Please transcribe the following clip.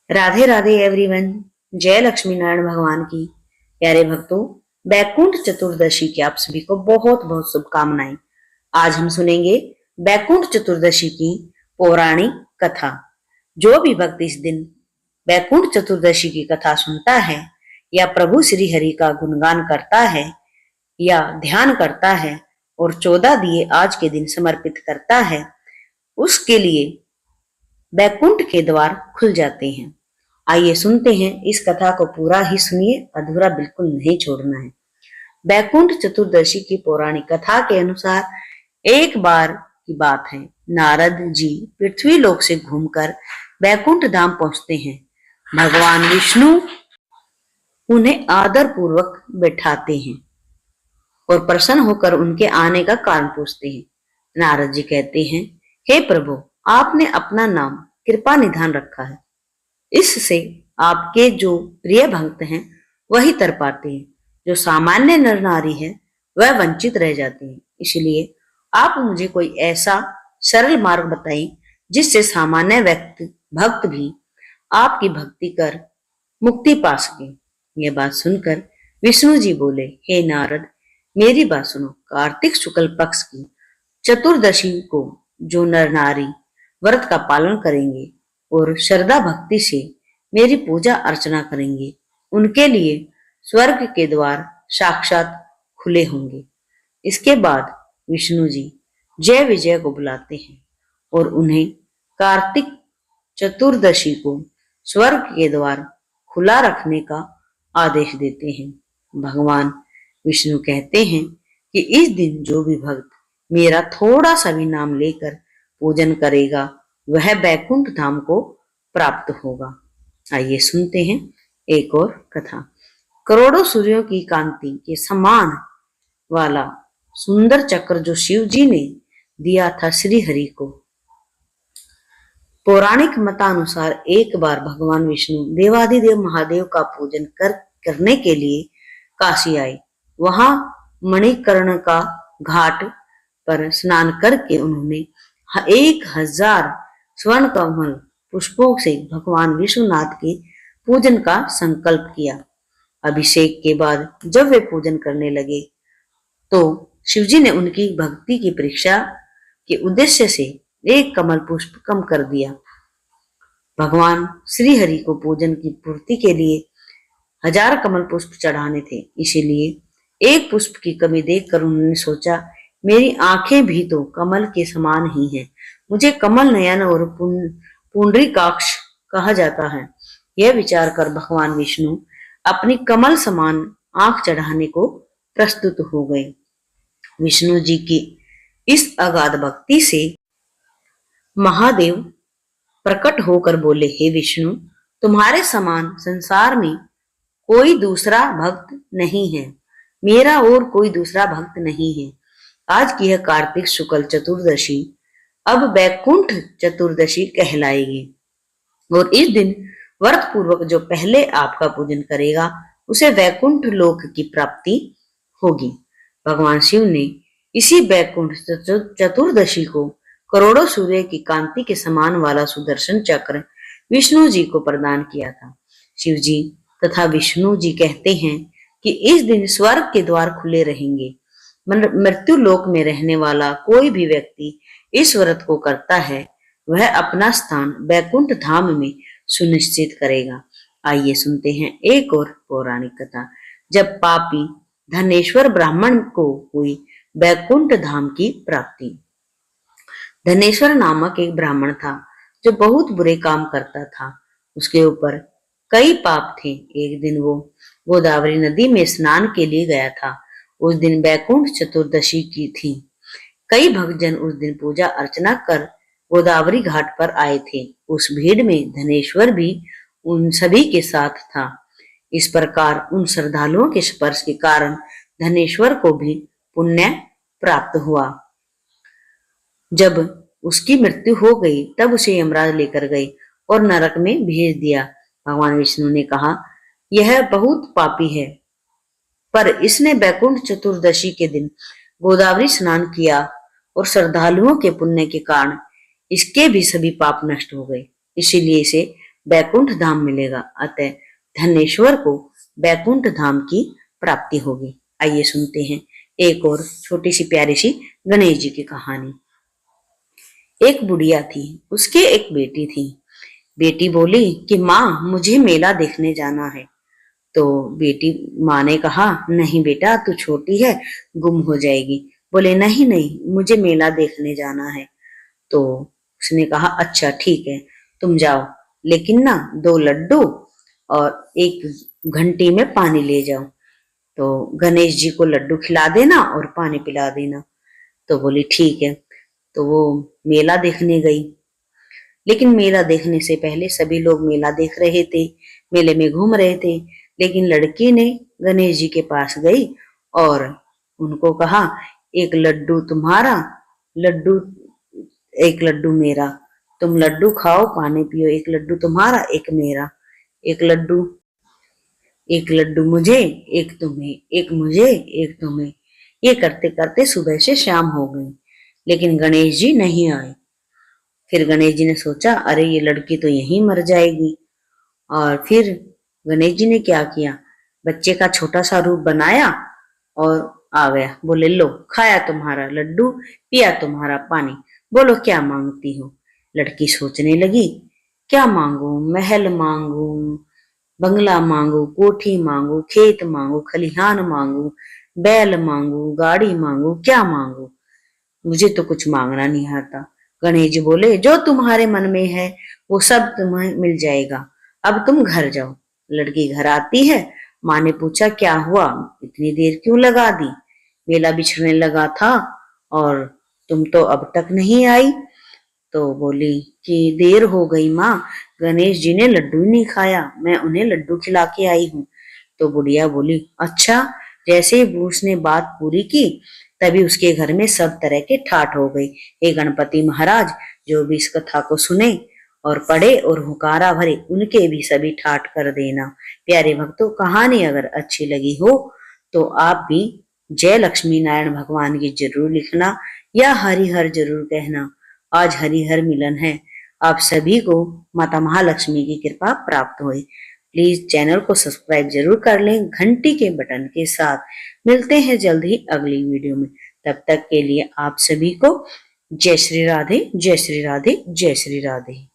Radhe Radhe everyone. जय लक्ष्मी नारायण भगवान की। प्यारे भक्तों, बैकुंठ चतुर्दशी की आप सभी को बहुत बहुत शुभकामनाएं। आज हम सुनेंगे बैकुंठ चतुर्दशी की पौराणिक कथा। जो भी भक्त इस दिन बैकुंठ चतुर्दशी की कथा सुनता है या प्रभु श्री हरि का गुणगान करता है या ध्यान करता है और 14 दिए आज के दिन समर्पित करता है, उसके लिए बैकुंठ के द्वार खुल जाते हैं। आइए सुनते हैं इस कथा को, पूरा ही सुनिए, अधूरा बिल्कुल नहीं छोड़ना है। बैकुंठ चतुर्दशी की पौराणिक कथा के अनुसार एक बार की बात है, नारद जी पृथ्वी लोक से घूमकर बैकुंठ धाम पहुंचते हैं। भगवान विष्णु उन्हें आदर पूर्वक बैठाते हैं और प्रसन्न होकर उनके आने का कारण पूछते हैं। नारद जी कहते हैं, हे प्रभु, आपने अपना नाम कृपा निधान रखा है, इससे आपके जो प्रिय भक्त हैं वही तर पाते हैं, जो सामान्य नर नारी है वह वंचित रह जाते हैं। इसलिए आप मुझे कोई ऐसा सरल मार्ग बताएं जिससे सामान्य व्यक्ति भक्त भी आपकी भक्ति कर मुक्ति पा सके। यह बात सुनकर विष्णु जी बोले, हे नारद, मेरी बात सुनो। कार्तिक शुक्ल पक्ष की चतुर्दशी को जो नर नारी व्रत का पालन करेंगे और श्रद्धा भक्ति से मेरी पूजा अर्चना करेंगे, उनके लिए स्वर्ग के द्वार साक्षात खुले होंगे। इसके बाद विष्णु जी जय विजय को बुलाते हैं और उन्हें कार्तिक चतुर्दशी को स्वर्ग के द्वार खुला रखने का आदेश देते हैं। भगवान विष्णु कहते हैं कि इस दिन जो भी भक्त मेरा थोड़ा सा भी नाम लेकर पूजन करेगा वह बैकुंठ धाम को प्राप्त होगा। आइए सुनते हैं एक और कथा। करोड़ों सूर्यों की कांति के समान वाला सुंदर चक्र जो शिव जी ने दिया था श्री हरि को, पौराणिक मतानुसार एक बार भगवान विष्णु देवाधिदेव महादेव का पूजन करने के लिए काशी आए। वहां मणिकर्ण का घाट पर स्नान करके उन्होंने 1000 स्वर्ण कमल पुष्पों से भगवान विश्वनाथ के पूजन का संकल्प किया। अभिषेक के बाद जब वे पूजन करने लगे तो शिवजी ने उनकी भक्ति की परीक्षा के उद्देश्य से एक कमल पुष्प कम कर दिया। भगवान श्री हरि को पूजन की पूर्ति के लिए 1000 कमल पुष्प चढ़ाने थे, इसीलिए एक पुष्प की कमी देखकर उन्होंने सोचा, मेरी आंखें भी तो कमल के समान ही हैं, मुझे कमल नयन और पुंडरीकाक्ष कहा जाता है। यह विचार कर भगवान विष्णु अपनी कमल समान आंख चढ़ाने को प्रस्तुत हो गए। विष्णु जी की इस अगाध भक्ति से महादेव प्रकट होकर बोले, हे विष्णु, तुम्हारे समान संसार में कोई दूसरा भक्त नहीं है, मेरा और कोई दूसरा भक्त नहीं है। आज की यह कार्तिक शुक्ल चतुर्दशी अब बैकुंठ चतुर्दशी कहलाएगी और इस दिन व्रत पूर्वक जो पहले आपका पूजन करेगा उसे वैकुंठ लोक की प्राप्ति होगी। भगवान शिव ने इसी बैकुंठ चतुर्दशी को करोड़ों सूर्य की कांति के समान वाला सुदर्शन चक्र विष्णु जी को प्रदान किया था। शिव जी तथा विष्णु जी कहते हैं कि इस दिन स्वर्ग के द्वार खुले रहेंगे। मृत्यु लोक में रहने वाला कोई भी व्यक्ति इस व्रत को करता है वह अपना स्थान बैकुंठ धाम में सुनिश्चित करेगा। आइए सुनते हैं एक और पौराणिक कथा। जब पापी धनेश्वर ब्राह्मण को हुई बैकुंठ धाम की प्राप्ति। धनेश्वर नामक एक ब्राह्मण था जो बहुत बुरे काम करता था। उसके ऊपर कई पाप थे। एक दिन वो गोदावरी नदी में स्नान के लिए गया था। उस दिन बैकुंठ चतुर्दशी की थी। कई भक्तजन उस दिन पूजा अर्चना कर गोदावरी घाट पर आए थे। उस भीड़ में धनेश्वर भी उन सभी के साथ था। इस प्रकार उन श्रद्धालुओं के स्पर्श के कारण धनेश्वर को भी पुण्य प्राप्त हुआ। जब उसकी मृत्यु हो गई तब उसे यमराज लेकर गए और नरक में भेज दिया। भगवान विष्णु ने कहा, यह बहुत पापी है, पर इसने बैकुंठ चतुर्दशी के दिन गोदावरी स्नान किया और श्रद्धालुओं के पुण्य के कारण इसके भी सभी पाप नष्ट हो गए, इसीलिए इसे बैकुंठ धाम मिलेगा। अतः धनेश्वर को बैकुंठ धाम की प्राप्ति होगी। आइए सुनते हैं एक और छोटी सी प्यारी सी गणेश जी की कहानी। एक बुढ़िया थी, उसके एक बेटी थी। बेटी बोली कि माँ, मुझे मेला देखने जाना है। तो बेटी माँ ने कहा, नहीं बेटा, तू छोटी है, गुम हो जाएगी। बोले, नहीं नहीं, मुझे मेला देखने जाना है। तो उसने कहा, अच्छा ठीक है, तुम जाओ, लेकिन ना 2 लड्डू और एक घंटी में पानी ले जाओ। तो गणेश जी को लड्डू खिला देना और पानी पिला देना। तो बोली ठीक है। तो वो मेला देखने गई। लेकिन मेला देखने से पहले सभी लोग मेला देख रहे थे, मेले में घूम रहे थे। लेकिन लड़की ने गणेश जी के पास गई और उनको कहा, एक लड्डू तुम्हारा, लड्डू एक लड्डू मेरा, तुम लड्डू खाओ, पानी पियो, एक लड्डू तुम्हारा, एक मेरा, एक लड्डू, एक लड्डू मुझे, एक तुम्हें, एक मुझे, एक तुम्हें। ये करते करते सुबह से शाम हो गई, लेकिन गणेश जी नहीं आए। फिर गणेश जी ने सोचा, अरे ये लड़की तो यहीं मर जाएगी। और फिर गणेश जी ने क्या किया, बच्चे का छोटा सा रूप बनाया और आ गया। बोले, लो, खाया तुम्हारा लड्डू, पिया तुम्हारा पानी, बोलो क्या मांगती हो। लड़की सोचने लगी, क्या मांगू, महल मांगू, बंगला मांगू, कोठी मांगू, खेत मांगू, खलिहान मांगू, बैल मांगू, गाड़ी मांगू, क्या मांगू, मुझे तो कुछ मांगना नहीं आता। गणेश जी बोले, जो तुम्हारे मन में है वो सब तुम्हें मिल जाएगा, अब तुम घर जाओ। लड़की घर आती है। माँ ने पूछा, क्या हुआ, इतनी देर क्यों लगा दी, मेला बिछड़ने लगा था और तुम तो अब तक नहीं आई। तो बोली कि देर हो गई माँ, गणेश जी ने लड्डू नहीं खाया, मैं उन्हें लड्डू खिला के आई हूँ। तो बुढ़िया बोली, अच्छा। जैसे ही उसने बात पूरी की, तभी उसके घर में सब तरह के ठाठ हो गई। हे गणपति महाराज, जो भी इस कथा को सुने और पढ़े और हुकारा भरे, उनके भी सभी ठाठ कर देना। प्यारे भक्तों, कहानी अगर अच्छी लगी हो तो आप भी जय लक्ष्मी नारायण भगवान की जरूर लिखना या हरिहर जरूर कहना। आज हरिहर मिलन है। आप सभी को माता महालक्ष्मी की कृपा प्राप्त होए। प्लीज चैनल को सब्सक्राइब जरूर कर लें घंटी के बटन के साथ। मिलते हैं जल्द ही अगली वीडियो में। तब तक के लिए आप सभी को जय श्री राधे, जय श्री राधे, जय श्री राधे।